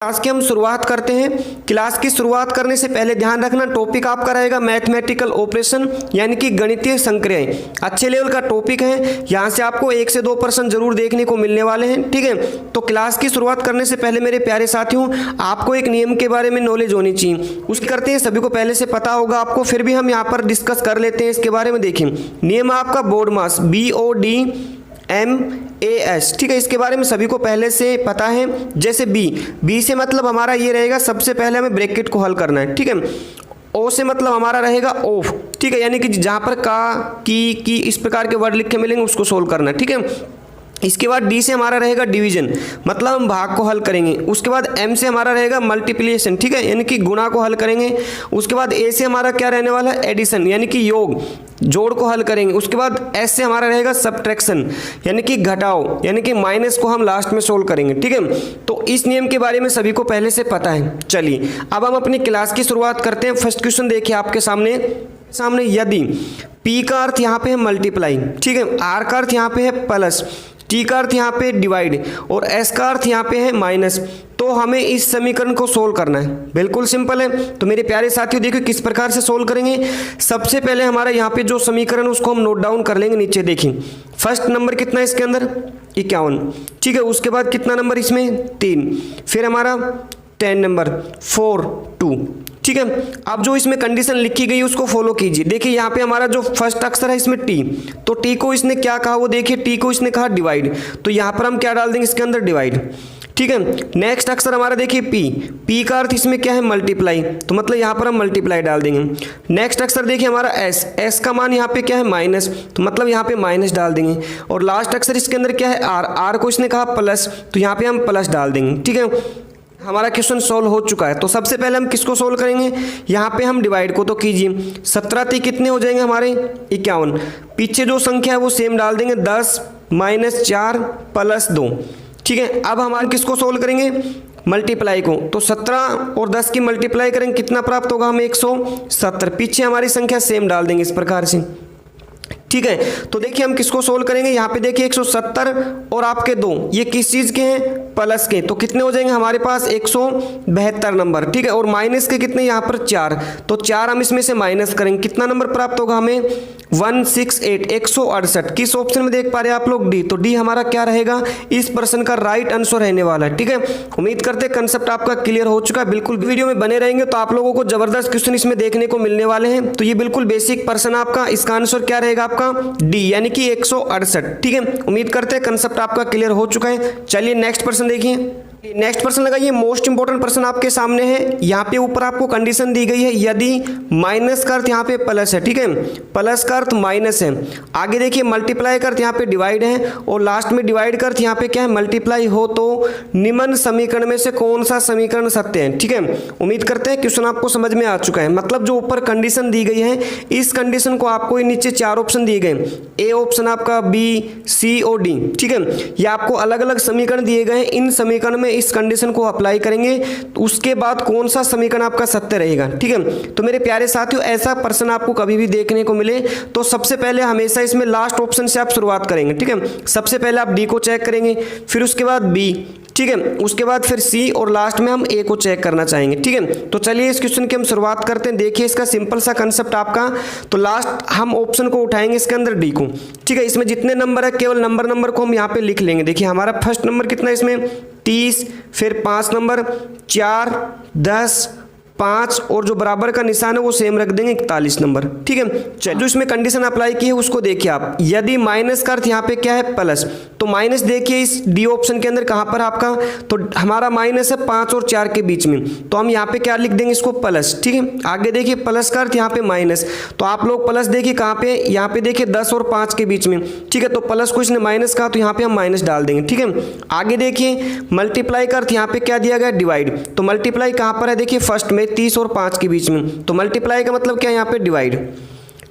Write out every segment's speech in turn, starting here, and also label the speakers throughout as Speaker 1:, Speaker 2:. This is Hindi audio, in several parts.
Speaker 1: क्लास की हम शुरुआत करते हैं। क्लास की शुरुआत करने से पहले ध्यान रखना टॉपिक आपका रहेगा मैथमेटिकल ऑपरेशन यानी कि गणितीय संक्रियाएं। अच्छे लेवल का टॉपिक है, यहाँ से आपको 1 से 2% जरूर देखने को मिलने वाले हैं। ठीक है, तो क्लास की शुरुआत करने से पहले मेरे प्यारे साथियों आपको एक नियम के बारे में नॉलेज होनी चाहिए। उसकी करते हैं, सभी को पहले से पता होगा आपको, फिर भी हम यहाँ पर डिस्कस कर लेते हैं इसके बारे में। देखिए नियम आपका BODMAS BODMAS। ठीक है, इसके बारे में सभी को पहले से पता है। जैसे बी से मतलब हमारा ये रहेगा, सबसे पहले हमें ब्रैकेट को हल करना है। ठीक है, ओ से मतलब हमारा रहेगा ऑफ। ठीक है, यानी कि जहाँ पर का की इस प्रकार के वर्ड लिख के मिलेंगे उसको सोल्व करना है। ठीक है, इसके बाद डी से हमारा रहेगा डिवीजन, मतलब हम भाग को हल करेंगे। उसके बाद एम से हमारा रहेगा मल्टीप्लिकेशन। ठीक है, यानी कि गुणा को हल करेंगे। उसके बाद ए से हमारा क्या रहने वाला है, एडिशन, यानी कि योग, जोड़ को हल करेंगे। उसके बाद एस से हमारा रहेगा सब्ट्रैक्शन, यानी कि घटाओ, यानी कि माइनस को हम लास्ट में सोल्व करेंगे। ठीक है, तो इस नियम के बारे में सभी को पहले से पता है। चलिए अब हम अपनी क्लास की शुरुआत करते हैं। फर्स्ट क्वेश्चन देखिए आपके सामने यदि पी का अर्थ यहाँ पे है मल्टीप्लाई, ठीक है, आर का अर्थ यहाँ पे है प्लस, टी का अर्थ यहाँ पे डिवाइड और एस का अर्थ यहाँ पे है माइनस, तो हमें इस समीकरण को सोल्व करना है। बिल्कुल सिंपल है। तो मेरे प्यारे साथियों देखिए किस प्रकार से सोल्व करेंगे। सबसे पहले हमारा यहाँ पे जो समीकरण उसको हम नोट डाउन कर लेंगे। नीचे देखिए फर्स्ट नंबर कितना है इसके अंदर, 51। ठीक है, उसके बाद कितना नंबर इसमें, 3, फिर हमारा 10 नंबर 4 2। ठीक है, अब जो इसमें कंडीशन लिखी गई उसको फॉलो कीजिए। देखिए यहाँ पे हमारा जो फर्स्ट अक्षर है इसमें टी, तो टी को इसने क्या कहा, वो देखिए टी को इसने कहा डिवाइड, तो यहाँ पर हम क्या डाल देंगे इसके अंदर, डिवाइड। ठीक है, नेक्स्ट अक्षर हमारा देखिए पी का अर्थ इसमें क्या है, मल्टीप्लाई, तो मतलब यहाँ पर हम मल्टीप्लाई डाल देंगे। नेक्स्ट अक्षर देखिए हमारा एस का मान यहाँ पे क्या है, माइनस, तो मतलब यहाँ पे माइनस डाल देंगे। और लास्ट अक्षर इसके अंदर क्या है, आर को इसने कहा प्लस, तो यहाँ पे हम प्लस डाल देंगे। ठीक है, हमारा क्वेश्चन सोल्व हो चुका है। तो सबसे पहले हम किसको सोल्व करेंगे, यहाँ पे हम डिवाइड को तो कीजिए। 17 3 कितने हो जाएंगे हमारे, 51। पीछे जो संख्या है वो सेम डाल देंगे, 10 -4 + 2। ठीक है, अब हम किसको सोल्व करेंगे, मल्टीप्लाई को, तो 17 और 10 की मल्टीप्लाई करेंगे, कितना प्राप्त होगा हमें, 170। पीछे हमारी संख्या सेम डाल देंगे इस प्रकार से। ठीक है, तो देखिए हम किसको सोल्व करेंगे, यहाँ पे देखिए 170 और आपके 2 ये किस चीज़ के हैं, प्लस के, तो कितने हो जाएंगे हमारे पास 172 नंबर। ठीक है, और माइनस के कितने यहाँ पर 4, तो 4 हम इसमें से माइनस करेंगे, कितना नंबर प्राप्त होगा हमें, 168 168। किस ऑप्शन में देख पा रहे हैं आप लोग, डी, तो डी हमारा क्या रहेगा, इस प्रश्न का राइट आंसर रहने वाला है। ठीक है, उम्मीद करते हैं कंसेप्ट आपका क्लियर हो चुका है। बिल्कुल वीडियो में बने रहेंगे तो आप लोगों को जबरदस्त क्वेश्चन इसमें देखने को मिलने वाले हैं। तो ये बिल्कुल बेसिक प्रश्न आपका, इसका आंसर क्या रहेगा आपका, डी, यानी कि 168। ठीक है, उम्मीद करते हैं कंसेप्ट आपका क्लियर हो चुका है। चलिए नेक्स्ट प्रश्न देखिए। नेक्स्ट प्रश्न लगाइए, मोस्ट इंपोर्टेंट प्रश्न आपके सामने है। यहाँ पे ऊपर आपको कंडीशन दी गई है, यदि माइनस का अर्थ यहाँ पे प्लस है, ठीक है, प्लस का अर्थ माइनस है, आगे देखिए मल्टीप्लाई का अर्थ यहाँ पे डिवाइड है, और लास्ट में डिवाइड का अर्थ यहाँ पे क्या है, मल्टीप्लाई हो, तो निम्न समीकरण में से कौन सा समीकरण सत्य है। ठीक है, उम्मीद करते हैं क्वेश्चन आपको समझ में आ चुका है। मतलब जो ऊपर कंडीशन दी गई है, इस कंडीशन को आपको नीचे 4 ऑप्शन दिए गए, ए ऑप्शन आपका, बी, सी और डी। ठीक है, ये आपको अलग अलग समीकरण दिए गए हैं। इन समीकरण में इस कंडीशन को अप्लाई करेंगे तो उसके बाद कौन सा समीकरण आपका सत्य रहेगा। ठीक है, तो मेरे प्यारे साथियों ऐसा प्रश्न आपको कभी भी देखने को मिले तो सबसे पहले हमेशा इसमें लास्ट ऑप्शन से आप शुरुआत करेंगे। ठीक है, सबसे पहले आप डी को चेक करेंगे, फिर उसके बाद बी, ठीक है, उसके बाद फिर सी और लास्ट में हम ए को चेक करना चाहेंगे। ठीक है, तो चलिए इस क्वेश्चन की हम शुरुआत करते हैं। देखिए इसका सिंपल सा कंसेप्ट आपका, तो लास्ट हम ऑप्शन को उठाएंगे इसके अंदर डी को। ठीक है, इसमें जितने नंबर है केवल नंबर को हम यहाँ पे लिख लेंगे। देखिए हमारा फर्स्ट नंबर कितना है इसमें, 30, फिर 5 नंबर, 4, 10, 5 और जो बराबर का निशान है वो सेम रख देंगे, 41 नंबर। ठीक है, चलिए जो इसमें कंडीशन अप्लाई की है उसको देखिए आप। यदि माइनस का अर्थ यहाँ पे क्या है, प्लस, तो माइनस देखिए इस डी ऑप्शन के अंदर कहाँ पर आपका, तो हमारा माइनस है 5 और 4 के बीच में, तो हम यहाँ पे क्या लिख देंगे इसको, प्लस। ठीक है, आगे देखिए प्लस का अर्थ यहाँ पे माइनस, तो आप लोग प्लस देखिए कहाँ पे, यहाँ पे देखिए 10 और 5 के बीच में। ठीक है, तो प्लस को इसने माइनस कहा तो यहाँ पे हम माइनस डाल देंगे। ठीक है, आगे देखिए मल्टीप्लाई का अर्थ यहाँ पे क्या दिया गया, डिवाइड, तो मल्टीप्लाई कहाँ पर है, देखिए फर्स्ट में 30 और 5 के बीच में, तो मल्टीप्लाई का मतलब क्या है, यहाँ पे डिवाइड।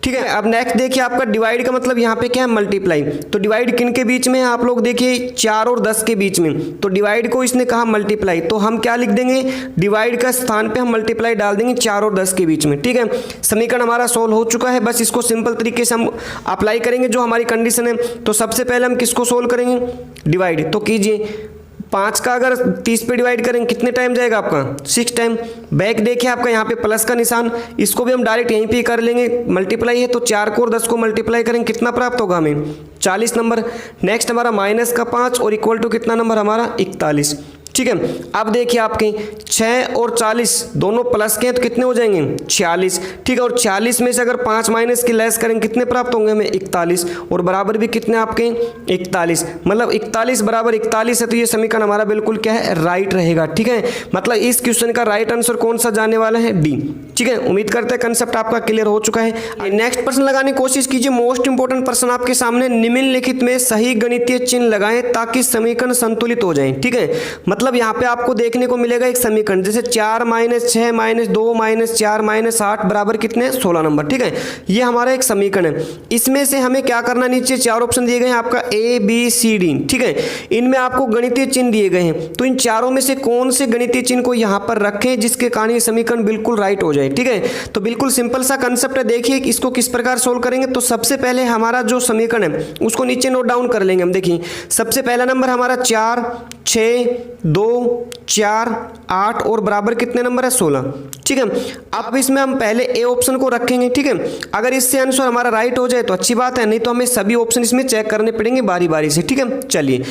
Speaker 1: ठीक है, अब नेक्स्ट देखिए आपका डिवाइड का मतलब यहाँ पे क्या है, मल्टीप्लाई, तो डिवाइड किन के बीच में है, आप लोग देखिए 4 और 10 के बीच में, तो डिवाइड को इसने कहा मल्टीप्लाई, तो हम क्या लिख देंगे, डिवाइड का स्थान पे हम मल्टीप्लाई डाल देंगे 4 और 10 के बीच में। ठीक है, समीकरण हमारा सोल्व हो चुका है। बस इसको सिंपल तरीके से हम अप्लाई करेंगे जो हमारी कंडीशन है। तो सबसे पहले हम किसको सोल्व करेंगे, डिवाइड, तो कीजिए 5 का अगर 30 पे डिवाइड करेंगे कितने टाइम जाएगा आपका 6 टाइम। बैक देखिए आपका यहाँ पे प्लस का निशान, इसको भी हम डायरेक्ट यहीं पे कर लेंगे, मल्टीप्लाई है तो 4 को और 10 को मल्टीप्लाई करेंगे कितना प्राप्त होगा हमें 40 नंबर। नेक्स्ट हमारा माइनस का 5 और इक्वल टू कितना नंबर हमारा 41। ठीक है, अब देखिए आपके 6 और 40 दोनों प्लस के हैं तो कितने हो जाएंगे 46। ठीक है, और 46 में से अगर 5 माइनस की लेस करेंगे कितने प्राप्त होंगे हमें 41, और बराबर भी कितने आपके 41, मतलब 41 बराबर 41 है, तो ये समीकरण हमारा बिल्कुल क्या है राइट रहेगा। ठीक है, मतलब इस क्वेश्चन का राइट आंसर कौन सा जाने वाला है डी। ठीक है, उम्मीद करते हैं कंसेप्ट आपका क्लियर हो चुका है। नेक्स्ट प्रश्न लगाने की कोशिश कीजिए। मोस्ट इंपोर्टेंट प्रश्न आपके सामने, निम्नलिखित में सही गणितीय चिन्ह लगाएं ताकि समीकरण संतुलित हो जाए। ठीक है, मतलब यहाँ पे आपको देखने को मिलेगा एक समीकरण, जैसे 4 - 6 - 2 - 4 - 8 बराबर कितने 16 नंबर। ठीक है, ये हमारा एक समीकरण है। इसमें से हमें क्या करना, नीचे 4 ऑप्शन दिए गए हैं आपका A B C D। ठीक है, इनमें आपको गणितीय चिन्ह दिए गए हैं, तो इन चारों में से कौन से गणितीय चिन्ह को यहाँ पर रखें जिसके कारण ये समीकरण बिल्कुल राइट हो जाए। ठीक है, तो बिल्कुल सिंपल सा कंसेप्ट है। देखिए इसको किस प्रकार सोल्व करेंगे, तो सबसे पहले हमारा जो समीकरण है उसको नीचे नोट डाउन कर लेंगे हम। देखिए सबसे पहला नंबर हमारा 4 6 2 4 8 और बराबर कितने नंबर है 16। ठीक है, अब इसमें हम पहले ए ऑप्शन को रखेंगे। ठीक है, अगर इससे आंसर हमारा राइट हो जाए तो अच्छी बात है, नहीं तो हमें सभी ऑप्शन इसमें चेक करने पड़ेंगे बारी बारी से। ठीक है, चलिए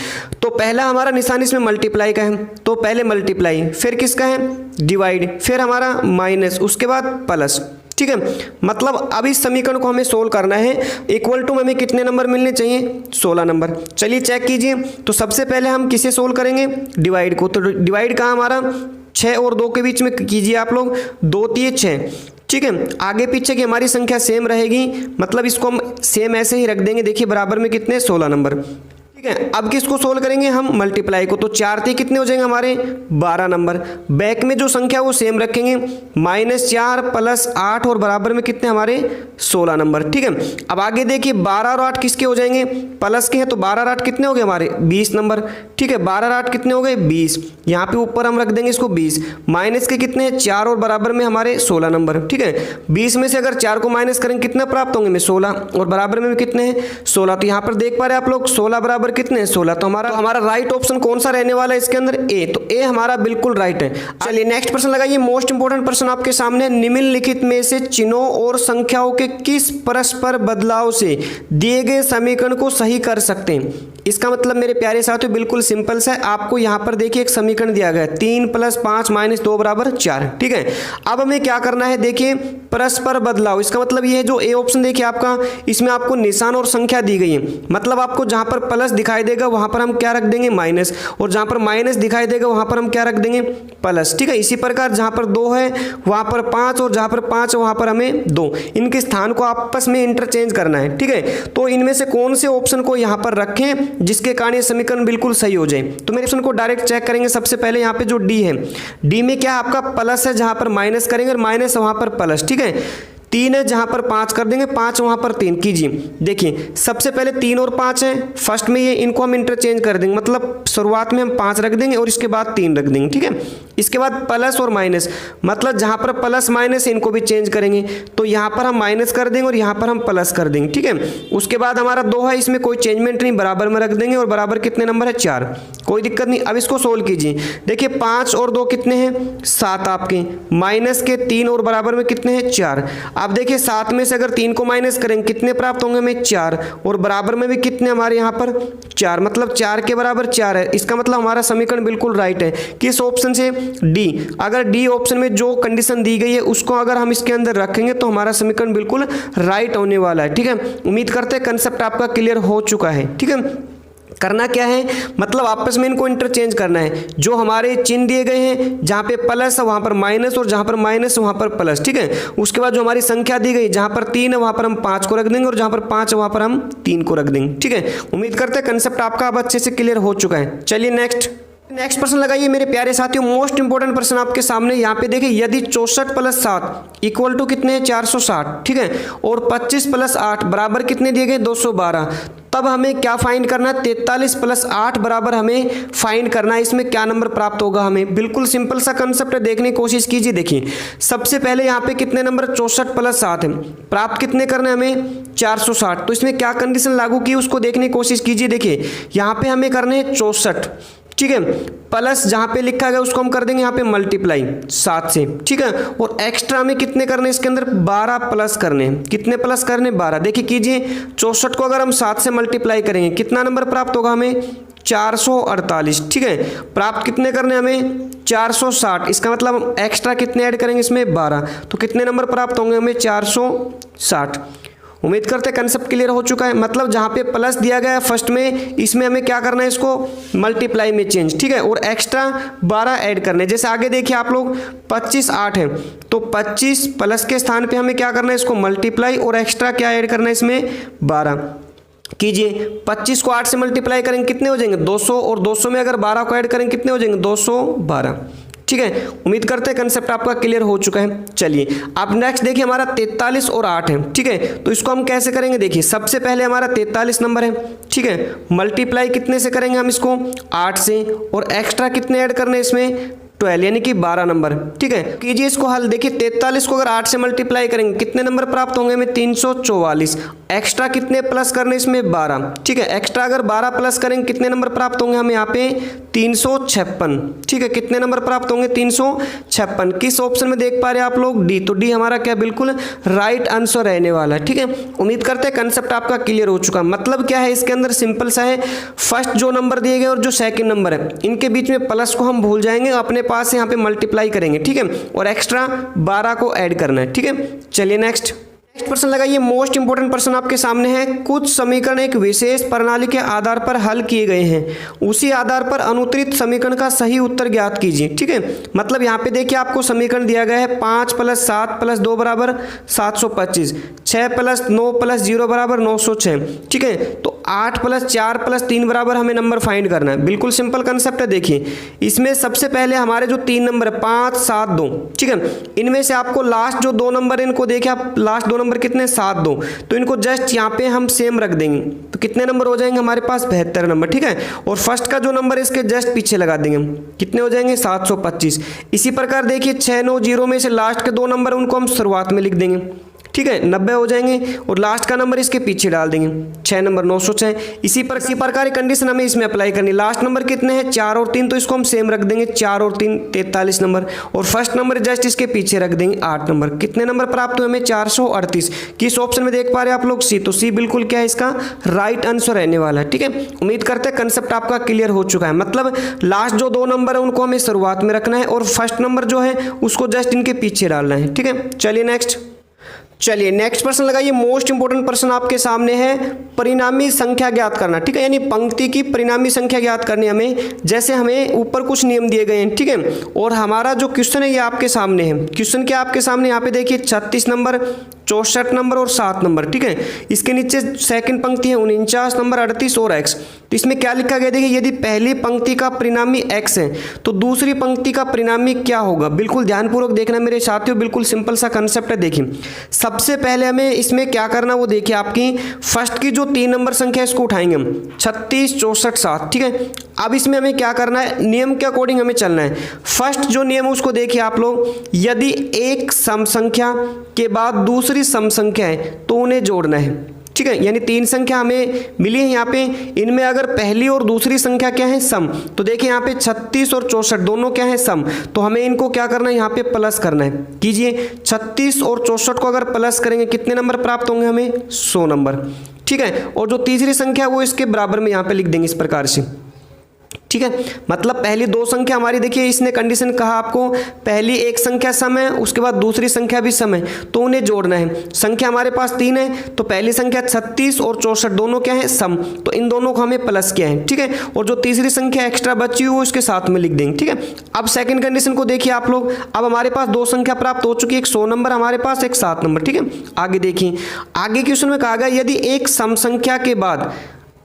Speaker 1: तो पहला हमारा निशान इसमें मल्टीप्लाई का है, तो पहले मल्टीप्लाई, फिर किसका है डिवाइड, फिर हमारा माइनस, उसके बाद प्लस। ठीक है, मतलब अब इस समीकरण को हमें सोल्व करना है। इक्वल टू हमें कितने नंबर मिलने चाहिए 16 नंबर। चलिए चेक कीजिए, तो सबसे पहले हम किसे सोल्व करेंगे डिवाइड को, तो डिवाइड कहाँ हमारा 6 और 2 के बीच में कीजिए आप लोग, 2 3 6। ठीक है, आगे पीछे की हमारी संख्या सेम रहेगी, मतलब इसको हम सेम ऐसे ही रख देंगे। देखिए बराबर में कितने 16 नंबर। ठीक है, अब किसको सोल्व करेंगे हम मल्टीप्लाई को, तो 4 3 कितने हो जाएंगे हमारे 12 नंबर। बैक में जो संख्या वो सेम रखेंगे, -4 + 8 और बराबर में कितने हमारे 16 नंबर। ठीक है, अब आगे देखिए 12 और 8 किसके हो जाएंगे प्लस के हैं, तो 12 और 8 कितने हो गए हमारे 20 नंबर। ठीक है, 12 और 8 कितने हो गए 20, यहाँ पे ऊपर हम रख देंगे इसको 20, माइनस के कितने 4 और बराबर में हमारे 16 नंबर। ठीक है, 20 में से अगर 4 को माइनस करेंगे कितना प्राप्त होंगे हमें 16, और बराबर में भी कितने हैं 16। तो यहाँ पर देख पा रहे हैं आप लोग 16 बराबर कितने 16, तो हमारा राइट ऑप्शन कौन सा रहने वाला है इसके अंदर ए, तो ए हमारा बिल्कुल राइट है। चलिए नेक्स्ट प्रश्न लगाइए। मोस्ट इंपोर्टेंट प्रश्न आपके सामने, निम्नलिखित में से चिन्हों और संख्याओं के किस परस्पर बदलाव से दिए गए समीकरण को सही कर सकते हैं। इसका मतलब मेरे प्यारे साथियों बिल्कुल सिंपल सा है। आपको यहाँ पर देखिए एक समीकरण दिया गया है 3 + 5 - 2 बराबर 4। ठीक है, अब हमें क्या करना है, देखिए परस्पर बदलाव, इसका मतलब ये है जो ए ऑप्शन देखिए आपका, इसमें आपको निशान और संख्या दी गई है, मतलब आपको जहाँ पर प्लस दिखाई देगा वहाँ पर हम क्या रख देंगे माइनस, और जहाँ पर माइनस दिखाई देगा वहाँ पर हम क्या रख देंगे प्लस। ठीक है, इसी प्रकार जहाँ पर 2 है वहाँ पर 5 और जहाँ पर 5 है वहाँ पर हमें 2, इनके स्थान को आपस में इंटरचेंज करना है। ठीक है, तो इनमें से कौन से ऑप्शन को यहाँ पर रखें जिसके कारण ये समीकरण बिल्कुल सही हो जाए। तो मेरे ऑप्शन को डायरेक्ट चेक करेंगे। सबसे पहले यहाँ पे जो डी है, डी में क्या आपका प्लस है, जहाँ पर माइनस करेंगे और माइनस वहाँ पर प्लस। ठीक है, 3 है जहाँ पर 5 कर देंगे, 5 वहाँ पर 3 कीजिए। देखिए सबसे पहले 3 और 5 है फर्स्ट में, ये इनको हम इंटरचेंज कर देंगे, मतलब शुरुआत में हम 5 रख देंगे और इसके बाद 3 रख देंगे। ठीक है, इसके बाद प्लस और माइनस, मतलब जहाँ पर प्लस माइनस इनको भी चेंज करेंगे, तो यहाँ पर हम माइनस कर देंगे और यहाँ पर हम प्लस कर देंगे। ठीक है, उसके बाद हमारा 2 है, इसमें कोई चेंजमेंट नहीं, बराबर में रख देंगे, और बराबर कितने नंबर है 4, कोई दिक्कत नहीं। अब इसको सोल्व कीजिए। देखिए 5 और 2 कितने हैं 7 आपके, माइनस के 3 और बराबर में कितने हैं 4। अब देखिए 7 में से अगर 3 को माइनस करेंगे कितने प्राप्त होंगे हमें 4, और बराबर में भी कितने हमारे यहाँ पर 4, मतलब 4 के बराबर 4 है। इसका मतलब हमारा समीकरण बिल्कुल राइट है। किस ऑप्शन से डी, अगर डी ऑप्शन में जो कंडीशन दी गई है उसको अगर हम इसके अंदर रखेंगे तो हमारा समीकरण बिल्कुल राइट होने वाला है। ठीक है, उम्मीद करते हैं कंसेप्ट आपका क्लियर हो चुका है। ठीक है, करना क्या है, मतलब आपस में इनको इंटरचेंज करना है। जो हमारे चिन्ह दिए गए हैं, जहाँ पे प्लस है वहाँ पर माइनस, और जहाँ पर माइनस वहाँ पर प्लस। ठीक है, उसके बाद जो हमारी संख्या दी गई, जहाँ पर 3 है वहाँ पर हम 5 को रख देंगे, और जहाँ पर 5 है वहाँ पर हम 3 को रख देंगे। ठीक है, उम्मीद करते हैं कंसेप्ट आपका अब अच्छे से क्लियर हो चुका है। चलिए नेक्स्ट प्रश्न लगाइए मेरे प्यारे साथियों। मोस्ट इंपोर्टेंट प्रश्न आपके सामने, यहाँ पे देखिए यदि 64 + 7 इक्वल टू कितने हैं 460। ठीक है, और 25 + 8 बराबर कितने दिए गए 212, तब हमें क्या फाइंड करना है 43 + 8 बराबर हमें फाइंड करना है। इसमें क्या नंबर प्राप्त होगा हमें, बिल्कुल सिंपल सा कंसेप्ट है, देखने की कोशिश कीजिए। देखिए सबसे पहले यहाँ पे कितने नंबर 64 + 7 है, प्राप्त कितने करने हमें 460, तो इसमें क्या कंडीशन लागू की उसको देखने की कोशिश कीजिए। देखिए यहाँ पे हमें करने हैं 64, ठीक है, प्लस जहाँ पे लिखा गया उसको हम कर देंगे यहाँ पे मल्टीप्लाई 7 से, ठीक है। और एक्स्ट्रा में कितने करने इसके अंदर 12 प्लस करने, कितने प्लस करने 12। देखिए कीजिए 64 को अगर हम 7 से मल्टीप्लाई करेंगे कितना नंबर प्राप्त होगा हमें 448, ठीक है। प्राप्त कितने करने हमें 460, इसका मतलब हम एक्स्ट्रा कितने ऐड करेंगे इसमें 12, तो कितने नंबर प्राप्त होंगे हमें 460। उम्मीद करते हैं कंसेप्ट क्लियर हो चुका है। मतलब जहाँ पे प्लस दिया गया है फर्स्ट में, इसमें हमें क्या करना है इसको मल्टीप्लाई में चेंज, ठीक है, और एक्स्ट्रा 12 ऐड करने। जैसे आगे देखिए आप लोग 25 8 है, तो 25 प्लस के स्थान पे हमें क्या करना है इसको मल्टीप्लाई और एक्स्ट्रा क्या ऐड करना है इसमें 12। कीजिए 25 को 8 से मल्टीप्लाई करेंगे कितने हो जाएंगे 200, और 200 में अगर 12 को ऐड करेंगे कितने हो जाएंगे 212, ठीक है। उम्मीद करते हैं कंसेप्ट आपका क्लियर हो चुका है। चलिए अब नेक्स्ट देखिए हमारा 43 और 8 है, ठीक है। तो इसको हम कैसे करेंगे, देखिए सबसे पहले हमारा 43 नंबर है, ठीक है, मल्टीप्लाई कितने से करेंगे हम इसको 8 से, और एक्स्ट्रा कितने ऐड करने इसमें 12 यानी कि 12 नंबर, ठीक है। कीजिए इसको हल। देखिए 43 को अगर 8 से मल्टीप्लाई करेंगे कितने नंबर प्राप्त होंगे हमें 344, एक्स्ट्रा कितने प्लस करने इसमें 12, ठीक है। एक्स्ट्रा अगर 12 प्लस करेंगे कितने नंबर प्राप्त होंगे हमें यहाँ पे 356, ठीक है। कितने नंबर प्राप्त होंगे 356। किस ऑप्शन में देख पा रहे हैं आप लोग, डी। तो डी हमारा क्या बिल्कुल राइट आंसर रहने वाला है, ठीक है। उम्मीद करते हैं कंसेप्ट आपका क्लियर हो चुका। मतलब क्या है इसके अंदर सिंपल सा है, फर्स्ट जो नंबर दिए गए और जो सेकंड नंबर है इनके बीच में प्लस को हम भूल जाएंगे, अपने पास यहाँ पे मल्टीप्लाई करेंगे, ठीक है, और एक्स्ट्रा 12 को ऐड करना है, ठीक है। चलिए नेक्स्ट प्रश्न लगाइए। मोस्ट इंपोर्टेंट प्रश्न आपके सामने है। कुछ समीकरण एक विशेष प्रणाली के आधार पर हल किए गए हैं, उसी आधार पर अनुत्तरित समीकरण का सही उत्तर ज्ञात कीजिए, ठीक है। मतलब यहाँ पे देखिए आपको समीकरण दिया गया है 5 + 7 + 2 बराबर 725, 6 + 9 + 0 बराबर 906, ठीक है। तो 8 + 4 + 3 बराबर हमें नंबर फाइंड करना है। बिल्कुल सिंपल कंसेप्ट है। देखिए इसमें सबसे पहले हमारे जो 3 नंबर है 5 7 2, ठीक है, इनमें से आपको लास्ट जो 2 नंबर है इनको देखिए आप, लास्ट 2 नंबर कितने 7 2, तो इनको जस्ट यहाँ पे हम सेम रख देंगे, तो कितने नंबर हो जाएंगे हमारे पास 72 नंबर, ठीक है। और फर्स्ट का जो नंबर है इसके जस्ट पीछे लगा देंगे, कितने हो जाएंगे 725। इसी प्रकार देखिए 690 में से लास्ट के 2 नंबर उनको हम शुरुआत में लिख देंगे, ठीक है, 90 हो जाएंगे, और लास्ट का नंबर इसके पीछे डाल देंगे 6 नंबर 906। इसी प्रकार की कंडीशन हमें इसमें अप्लाई करनी। लास्ट नंबर कितने हैं 4 और 3, तो इसको हम सेम रख देंगे 4 और 3 43 नंबर, और फर्स्ट नंबर जस्ट इसके पीछे रख देंगे 8 नंबर। कितने नंबर प्राप्त हुए हमें 438। किस ऑप्शन में देख पा रहे हैं आप लोग, सी। तो सी बिल्कुल क्या है इसका राइट आंसर रहने वाला है, ठीक है। उम्मीद करते हैं कंसेप्ट आपका क्लियर हो चुका है। मतलब लास्ट जो 2 नंबर है उनको हमें शुरुआत में रखना है, और फर्स्ट नंबर जो है उसको जस्ट इनके पीछे डालना है, ठीक है। चलिए नेक्स्ट प्रश्न लगाइए। मोस्ट इंपोर्टेंट प्रश्न आपके सामने है, परिणामी संख्या ज्ञात करना, ठीक है, यानी पंक्ति की परिणामी संख्या ज्ञात करनी हमें। जैसे हमें ऊपर कुछ नियम दिए गए हैं, ठीक है, और हमारा जो क्वेश्चन है ये आपके सामने है। क्वेश्चन क्या आपके सामने, यहाँ पे देखिए 36 नंबर 64 नंबर और 7 नंबर, ठीक है। इसके नीचे सेकंड पंक्ति है 49 नंबर 38 और x। तो इसमें क्या लिखा गया, देखिए यदि पहली पंक्ति का परिणामी x है तो दूसरी पंक्ति का परिणामी क्या होगा। बिल्कुल ध्यानपूर्वक देखना मेरे साथियों, बिल्कुल सिंपल सा कंसेप्ट है। देखिए सबसे पहले हमें इसमें क्या करना वो देखिए, आपकी फर्स्ट की जो 3 नंबर संख्या है इसको उठाएंगे हम 36 64 7, ठीक है। अब इसमें हमें क्या करना है, नियम के अकॉर्डिंग हमें चलना है। फर्स्ट जो नियम है उसको देखिए आप लोग, यदि एक सम संख्या के बाद दूसरी सम संख्या है तो उन्हें जोड़ना है, ठीक है। यानी 3 संख्या हमें मिली है यहाँ पे, इनमें अगर पहली और दूसरी संख्या क्या है सम, तो देखिए यहाँ पे 36 और 64 दोनों क्या है सम, तो हमें इनको क्या करना है यहाँ पे प्लस करना है। कीजिए 36 और 64 को अगर प्लस करेंगे कितने नंबर प्राप्त होंगे हमें 100 नंबर, ठीक है। और जो तीसरी संख्या वो इसके बराबर में यहाँ पे लिख देंगे इस प्रकार से, ठीक है। मतलब पहली 2 संख्या हमारी, देखिए इसने कंडीशन कहा आपको पहली एक संख्या सम है, उसके बाद दूसरी संख्या भी सम है, तो उन्हें जोड़ना है। संख्या हमारे पास 3 है, तो पहली संख्या 36 और 64 दोनों क्या है सम, तो इन दोनों को हमें प्लस किया है, ठीक है। और जो तीसरी संख्या एक्स्ट्रा बची हुई वो इसके साथ में लिख देंगे, ठीक है। अब सेकंड कंडीशन को देखिए आप लोग, अब हमारे पास 2 संख्या प्राप्त हो चुकी है, एक 100 नंबर हमारे पास, एक 7 नंबर, ठीक है। आगे देखिए, आगे क्वेश्चन में कहा गया यदि एक सम संख्या के बाद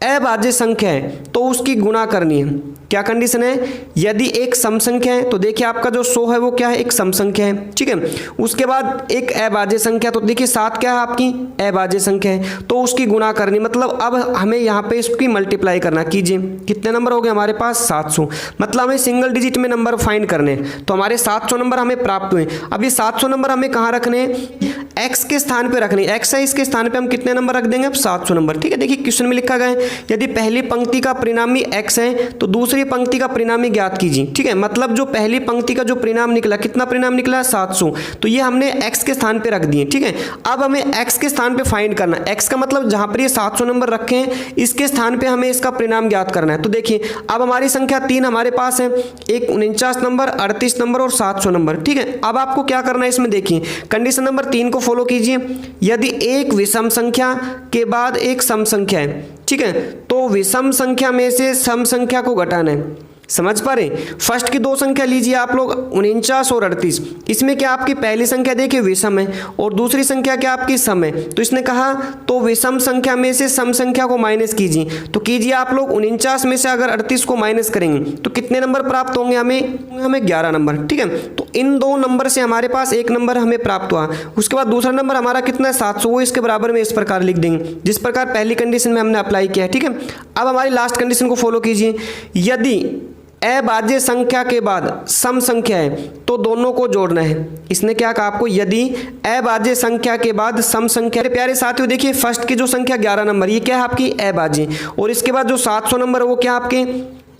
Speaker 1: अभाज्य संख्या है तो उसकी गुणा करनी है। क्या कंडीशन है, यदि एक सम संख्या है तो देखिए आपका जो 100 है वो क्या है एक सम संख्या है, ठीक है। उसके बाद एक अभाज्य संख्या, तो देखिए 7 क्या है आपकी अभाज्य संख्या है, तो उसकी गुणा करनी। मतलब अब हमें यहाँ पे इसकी मल्टीप्लाई करना। कीजिए कितने नंबर हो गए हमारे पास 700, मतलब हमें सिंगल डिजिट में नंबर फाइंड करने, तो हमारे 700 नंबर हमें प्राप्त हुए। अब ये 700 नंबर हमें कहाँ रखने हैं, x के स्थान पे रखनी, x है इसके स्थान पे हम कितने नंबर रख देंगे, अब 700 नंबर। ठीक है, देखिए क्वेश्चन में लिखा गया है यदि पहली पंक्ति का परिणामी x है तो दूसरी पंक्ति का परिणामी ज्ञात कीजिए। ठीक है, मतलब जो पहली पंक्ति का जो परिणाम निकला, कितना परिणाम निकला, 700, तो ये हमने x के स्थान पे रख दिए। ठीक है, अब हमें x के स्थान पे फाइंड करना है। x का मतलब जहां पर ये 700 नंबर रखे हैं इसके स्थान पे हमें इसका परिणाम ज्ञात करना है। तो देखिए अब हमारी संख्या 3 हमारे पास है, एक 49 नंबर, 38 नंबर और 700 नंबर। ठीक है, अब आपको क्या करना है इसमें, देखिए कंडीशन नंबर 3 को फॉलो कीजिए। यदि एक विषम संख्या के बाद एक सम संख्या है, ठीक है, तो विषम संख्या में से सम संख्या को घटाना है। समझ पा रहे, फर्स्ट की दो संख्या लीजिए आप लोग 49 और 38, इसमें क्या आपकी पहली संख्या देखिए विषम है और दूसरी संख्या क्या आपकी सम है। तो इसने कहा तो विषम संख्या में से सम संख्या को माइनस कीजिए। तो कीजिए आप लोग 49 में से अगर 38 को माइनस करेंगे तो कितने नंबर प्राप्त होंगे, हमें 11 नंबर। ठीक है, तो इन दो नंबर से हमारे पास एक नंबर हमें प्राप्त हुआ। उसके बाद दूसरा नंबर हमारा कितना है, 700, वो इसके बराबर में इस प्रकार लिख देंगे जिस प्रकार पहली कंडीशन में हमने अप्लाई किया है। ठीक है, अब हमारी लास्ट कंडीशन को फॉलो कीजिए। यदि अभाज्य संख्या के बाद सम संख्या है तो दोनों को जोड़ना है। इसने क्या कहा आपको, यदि अभाज्य संख्या के बाद सम संख्या। प्यारे साथियों देखिए फर्स्ट की जो संख्या 11 नंबर ये क्या है आपकी अभाज्य, और इसके बाद जो 700 नंबर है वो क्या आपके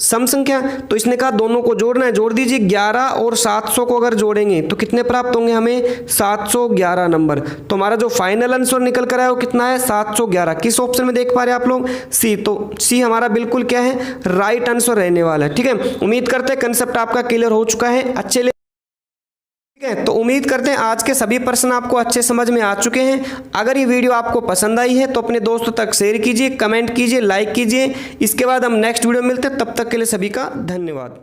Speaker 1: सम संख्या। तो इसने कहा दोनों को जोड़ना है, जोड़ दीजिए। 11 और 700 को अगर जोड़ेंगे तो कितने प्राप्त होंगे, हमें 711 नंबर। तो हमारा जो फाइनल आंसर निकल कर आया वो कितना है, 711। किस ऑप्शन में देख पा रहे हैं आप लोग, सी। तो सी हमारा बिल्कुल क्या है, राइट आंसर रहने वाला है। ठीक है, उम्मीद करते हैं कंसेप्ट आपका क्लियर हो चुका है अच्छे। ठीक है, तो उम्मीद करते हैं आज के सभी प्रश्न आपको अच्छे समझ में आ चुके हैं। अगर ये वीडियो आपको पसंद आई है तो अपने दोस्तों तक शेयर कीजिए, कमेंट कीजिए, लाइक कीजिए। इसके बाद हम नेक्स्ट वीडियो मिलते हैं, तब तक के लिए सभी का धन्यवाद।